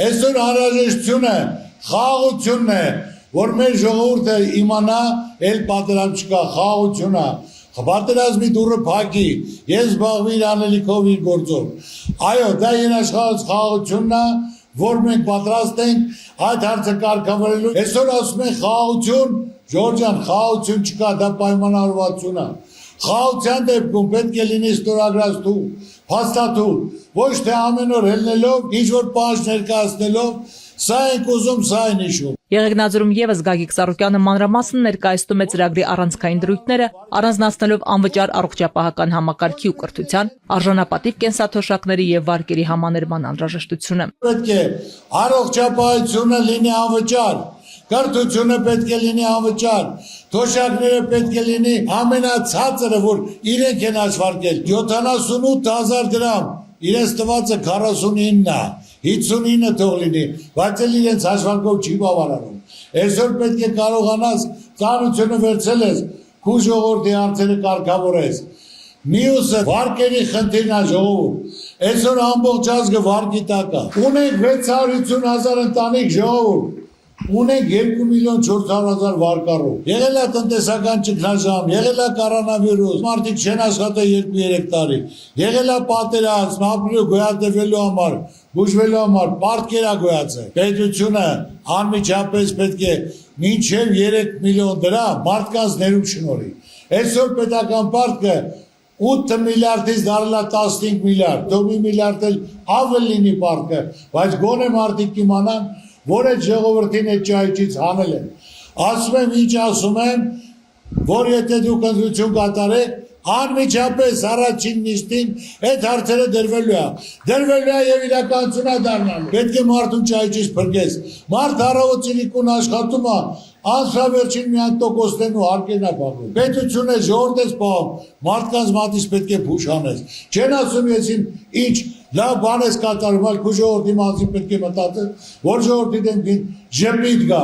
Այսօր անհրաժեշտությունը խաղաղությունն է, որ մեր ժողովուրդը իմանա, էլ պատերազմ չկա, խաղաղությունն է։ Պատերազմի դուռը փակի, ես զբաղվի իր անելիքով իր գործով։ Այո, դա երաշխավորած խաղաղությունն է, որ մենք պատրաստ ենք այդ հարցը կարգավորելու։ Այսօր ասում են խաղաղություն, Ժորժ ջան, խաղաղություն չկա, դա պայմանավորվածություն է։ Խաղաղության դեպքում պետք է լինի ստորագրածություն, փաստաթուղթ, ոչ թե ամեն օր ելնելով, ինչ որ պահանջ ներկայացնելով, սա ենք ուզում, սա են հիշում։ Եղեգնաձորում եւս Գագիկ Սարոկյանը մանրամասն ներկայացնում է ծրագրի առանցքային դրույթները, առանձնացնելով անվճար առողջապահական համակարգի ու կրթության, արժանապատիվ կենսաթոշակների եւ վարկերի համաներման անհրաժեշտությունը։ Պետք է առողջապահությունը լինի անվճար, կրթությունը պետք է լինի անվճար, թոշակները պետք է լինի ամենացածրը, որ իրենք են աշխատել, 78,000 դրամ, իրենց տվածը 49 է, 59 թող լինի, բայց էլ իրենց հաշվարկով չի բավարարում։ Այսօր պետք է կարողանաս ծանրությունը վերցել ես, քու ժողովրդի հարցերը կարգավորես։ Մյուսը վարկերի խնդիրն է ժողովուրդ։ Այսօր ամբողջ ազգը վարկի տակ է։ Ունենք 650,000 ընտանիք ժողովուրդ։ Ունենք 2,400,000 վարկառու։ Եղել է տնտեսական ճգնաժամ, եղել է կորոնավիրուս, մարդիկ չեն աշխատել 2-3 տարի, եղել է պատերազմ, ապրելու գոյատևելու համար, բուժվելու համար, պարտքեր է գոյացել։ Պետությունը անմիջապես պետք է մինչև 3 միլիոն դրամ մարդկանց ներում շնորհի։ Այսօր պետական պարտքը 8 միլիարդից դարել է 15 միլիարդ, դու 1 միլիարդ էլ ավել լինի պարտքը, բայց գոնե մարդիկ իմանան, որ այդ ժողովրդին այդ ճայճից հանել են։ Ասում եմ, ինչ ասում եմ, որ եթե դուք ընտրություն կատարեք, անմիջապես առաջին նիստին այդ հարցերը դրվելու է։ Դրվելու է եւ իրականություն է դառնալու։ Պետք է մարդուն ճայճից փրկես։ Մարդ առավոտինիկուն աշխատում է, անսավերջին միայն տոկոսներն ու հարկերն է պահում։ Պետությունը ժողովուրդ ես պահում, մարդկանց մատից պետք է փուշ անես։ Չեն ասում ես ինչ լավ բան ես կատարում, այլ քու ժողովրդի մասին պետք է մտածել, որ ժողովրդի դեմ ժպիտ գա։